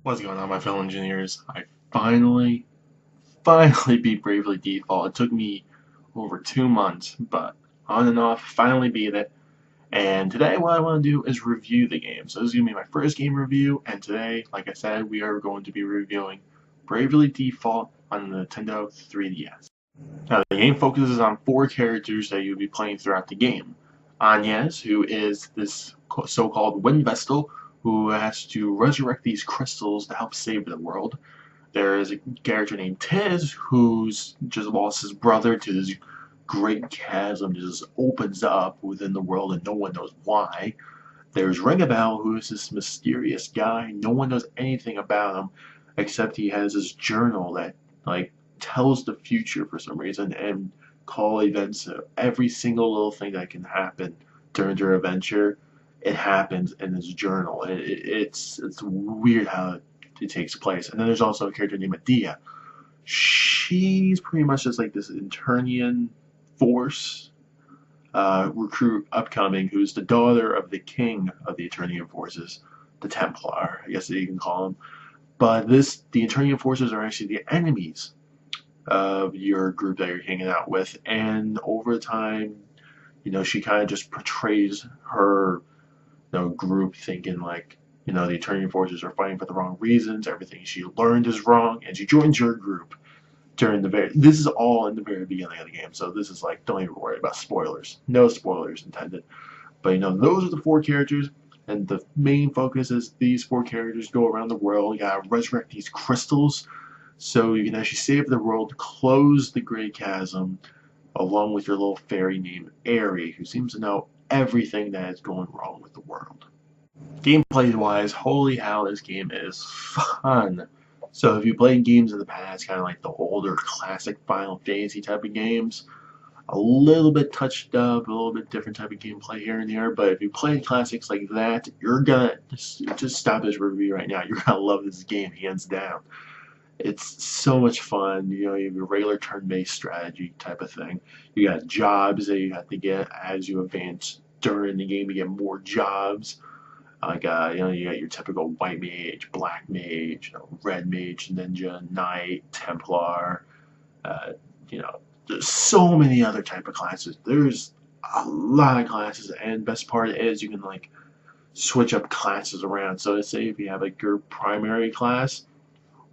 What's going on, my fellow engineers? I finally beat Bravely Default. It took me over 2 months, but on and off, finally beat it. And today, what I want to do is review the game. So this is going to be my first game review, and today, like I said, we are going to be reviewing Bravely Default on the Nintendo 3DS. Now, the game focuses on 4 characters that you'll be playing throughout the game. Agnes, who is this so-called wind vestal, who has to resurrect these crystals to help save the world. There is a character named Tiz, who's just lost his brother to this great chasm that just opens up within the world and no one knows why. There's Ringabel, who is this mysterious guy. No one knows anything about him except he has this journal that tells the future for some reason and call events. Every single little thing that can happen during their adventure, it happens in this journal. It's weird how it takes place. And then there's also a character named Medea. She's pretty much just like this Eternian force recruit upcoming, who's the daughter of the king of the Eternian forces, the Templar, I guess that you can call him. But the Eternian forces are actually the enemies of your group that you're hanging out with, and over time, she kind of just portrays her, group thinking the Eternian forces are fighting for the wrong reasons. Everything she learned is wrong, and she joins your group during this is all in the very beginning of the game, so this is don't even worry about spoilers. No spoilers intended. But those are the 4 characters, and the main focus is these 4 characters go around the world. You gotta resurrect these crystals so you can actually save the world, close the Great Chasm, along with your little fairy named Airy, who seems to know everything that is going wrong with the world. Gameplay-wise, holy hell, this game is fun. So if you played games in the past, kind of like the older classic Final Fantasy type of games, a little bit touched up, a little bit different type of gameplay here and there, but if you played classics like that, you're gonna just stop this review right now. You're gonna love this game, hands down. It's so much fun. You have your regular turn-based strategy type of thing. You got jobs that you have to get as you advance during the game. You get more jobs. You got your typical white mage, black mage, red mage, ninja, knight, Templar. There's so many other type of classes. There's a lot of classes, and best part is you can switch up classes around. So let's say if you have your primary class,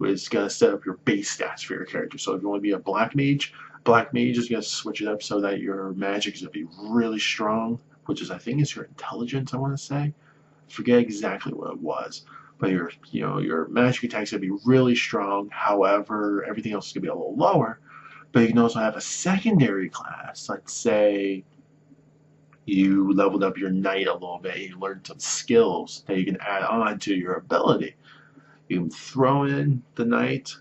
is going to set up your base stats for your character. So if you want to be a black mage is going to switch it up so that your magic is going to be really strong, which is, I think, is your intelligence, I want to say. I forget exactly what it was. But your magic attacks are going to be really strong. However, everything else is going to be a little lower. But you can also have a secondary class. Let's say you leveled up your knight a little bit. You learned some skills that you can add on to your ability. You can throw in the knight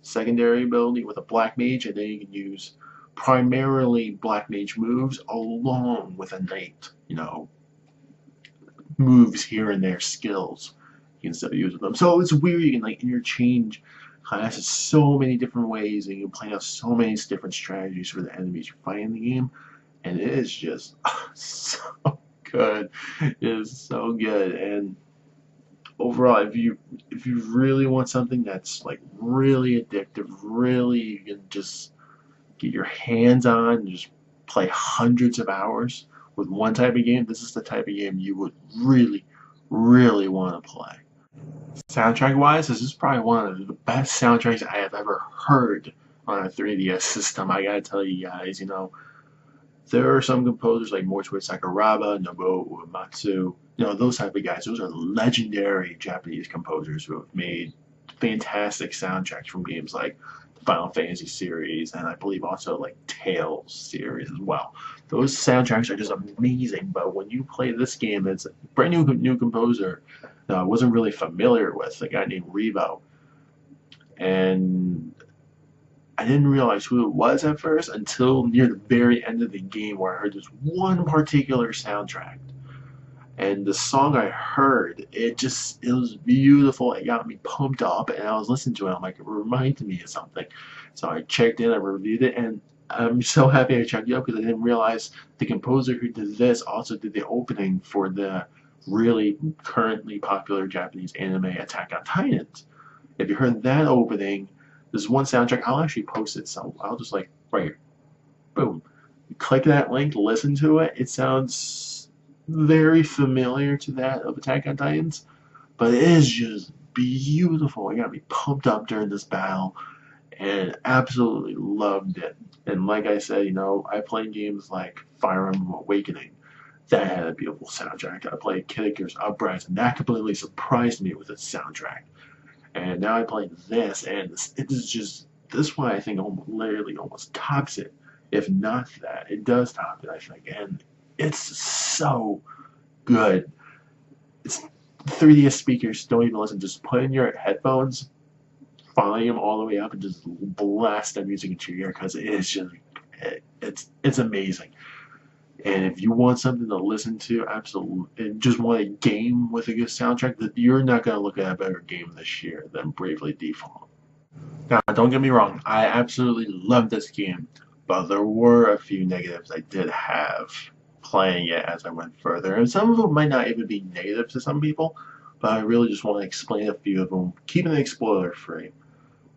secondary ability with a black mage, and then you can use primarily black mage moves along with a knight, moves here and there, skills you can still use with them. So it's weird. You can interchange classes so many different ways, and you can plan out so many different strategies for the enemies you fight in the game, and it is just so good. It is so good. And overall, if you really want something that's really addictive, really you can just get your hands on and just play hundreds of hours with one type of game, this is the type of game you would really, really want to play. Soundtrack wise, this is probably one of the best soundtracks I have ever heard on a 3DS system. I gotta tell you guys, there are some composers like Morituo Sakuraba, Nobuo Uematsu, those type of guys. Those are legendary Japanese composers who have made fantastic soundtracks from games like the Final Fantasy series, and I believe also Tales series as well. Those soundtracks are just amazing, but when you play this game, it's a brand new composer that I wasn't really familiar with, a guy named Revo. And I didn't realize who it was at first until near the very end of the game, where I heard this one particular soundtrack. And the song I heard, it was beautiful. It got me pumped up, and I was listening to it. I'm like, it reminded me of something. So I checked in, I reviewed it, and I'm so happy I checked it out because I didn't realize the composer who did this also did the opening for the really currently popular Japanese anime Attack on Titans. If you heard that opening, there's one soundtrack. I'll actually post it, so I'll just like right here, boom, click that link, listen to it. It sounds very familiar to that of Attack on Titans, but it is just beautiful. It got me pumped up during this battle and absolutely loved it. And like I said, I played games like Fire Emblem Awakening. That had a beautiful soundtrack. I played Kid Icarus Uprising. That completely surprised me with its soundtrack. And now I play this, and it is just this one I think literally almost tops it. If not that, it does top it, I think. And it's so good. It's 3DS speakers, don't even listen. Just put in your headphones, volume all the way up, and just blast that music into your ear because it is just it's amazing. And if you want something to listen to, absolutely, and just want a game with a good soundtrack, that you're not gonna look at a better game this year than Bravely Default. Now, don't get me wrong, I absolutely love this game, but there were a few negatives I did have playing it as I went further, and some of them might not even be negative to some people, but I really just want to explain a few of them, keeping it spoiler free.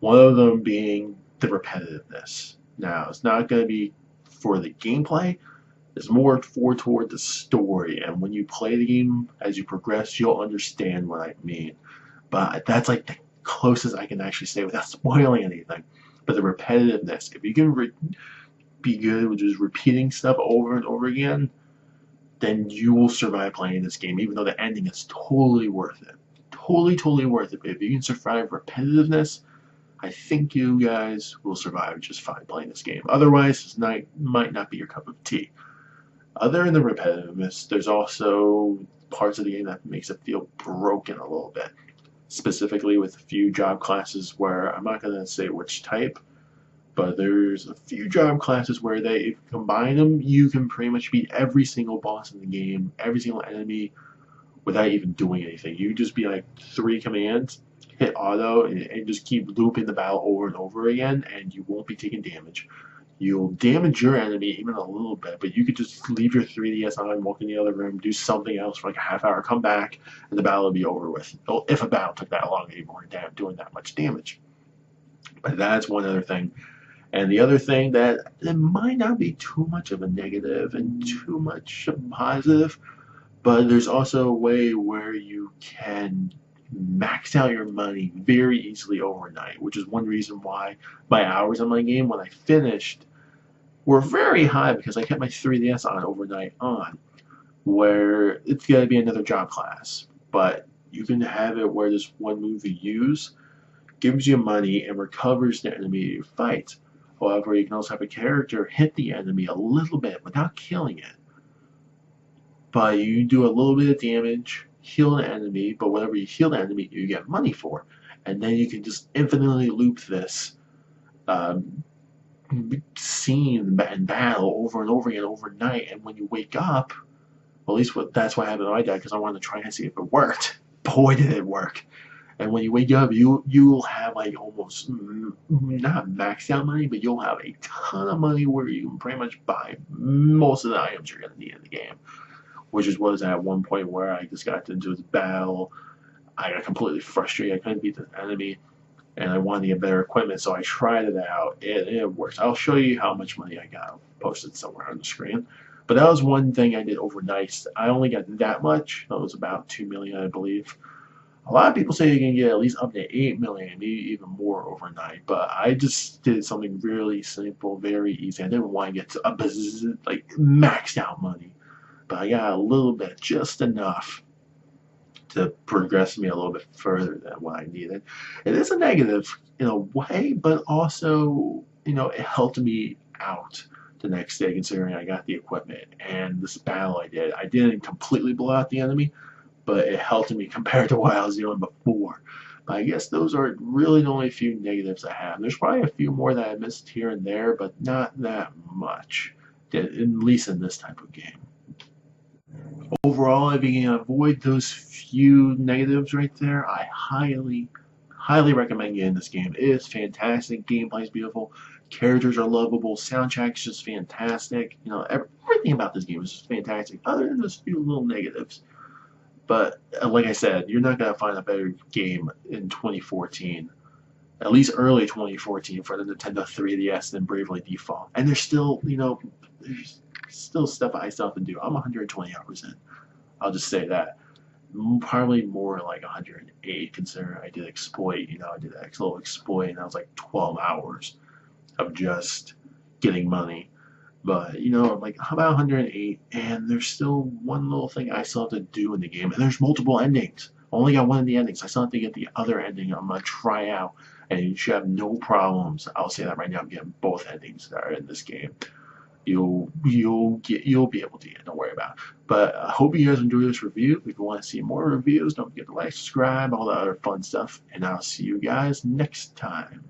One of them being the repetitiveness. Now, it's not going to be for the gameplay, it's more toward the story, and when you play the game, as you progress, you'll understand what I mean. But that's like the closest I can actually say without spoiling anything. But the repetitiveness, if you can be good with just repeating stuff over and over again, then you will survive playing this game, even though the ending is totally worth it. Totally worth it. But if you can survive repetitiveness, I think you guys will survive just fine playing this game. Otherwise, this might not be your cup of tea. Other than the repetitiveness, there's also parts of the game that makes it feel broken a little bit. Specifically with a few job classes where, I'm not going to say which type, but there's a few job classes where if you combine them, you can pretty much beat every single boss in the game, every single enemy, without even doing anything. You just be like 3 commands, hit auto, and just keep looping the battle over and over again, and you won't be taking damage. You'll damage your enemy even a little bit, but you could just leave your 3DS on, walk in the other room, do something else for like a half hour, come back, and the battle will be over with. If a battle took that long, you weren't doing that much damage. But that's one other thing. And the other thing that it might not be too much of a negative and too much of a positive, but there's also a way where you can max out your money very easily overnight, which is one reason why my hours on my game when I finished were very high because I kept my 3DS on overnight where it's got to be another job class. But you can have it where this one move you use gives you money and recovers the enemy you fight. However, you can also have a character hit the enemy a little bit without killing it. But you do a little bit of damage, heal the enemy, but whenever you heal the enemy, you get money for. And then you can just infinitely loop this scene and battle over and over again overnight. And when you wake up, well, at least that's what happened to my dad, because I wanted to try and see if it worked. Boy, did it work. And when you wake up, you'll have like almost not maxed out money, but you'll have a ton of money where you can pretty much buy most of the items you're going to need in the game. Which was at one point where I just got into this battle. I got completely frustrated. I couldn't beat the enemy, and I wanted to get better equipment, so I tried it out. It works. I'll show you how much money I got. I'll post it somewhere on the screen. But that was one thing I did overnight. I only got that much. That was about 2 million, I believe. A lot of people say you can get at least up to 8 million, maybe even more overnight. But I just did something really simple, very easy. I didn't want to get to like maxed out money. But I got a little bit, just enough to progress me a little bit further than what I needed. It is a negative in a way, but also, it helped me out the next day considering I got the equipment. And this battle I didn't completely blow out the enemy, but it helped me compared to what I was doing before. But I guess those are really the only few negatives I have. There's probably a few more that I missed here and there, but not that much, at least in this type of game. Overall, if you can avoid those few negatives right there, I highly recommend getting this game. It is fantastic. Gameplay is beautiful. Characters are lovable. Soundtrack's just fantastic. Everything about this game is just fantastic, other than those few little negatives. But like I said, you're not gonna find a better game in 2014, at least early 2014, for the Nintendo 3DS than Bravely Default. And there's still, there's still stuff I still have to do. I'm 120 hours in. I'll just say that. Probably more like 108, considering I did exploit. I did that little exploit, and that was like 12 hours of just getting money. But I'm like, how about 108? And there's still one little thing I still have to do in the game, and there's multiple endings. I only got one of the endings. I still have to get the other ending. I'm gonna try out, and you should have no problems. I'll say that right now. I'm getting both endings that are in this game. You'll be able to get. Don't worry about it. But I hope you guys enjoy this review. If you want to see more reviews, don't forget to like, subscribe, all the other fun stuff, and I'll see you guys next time.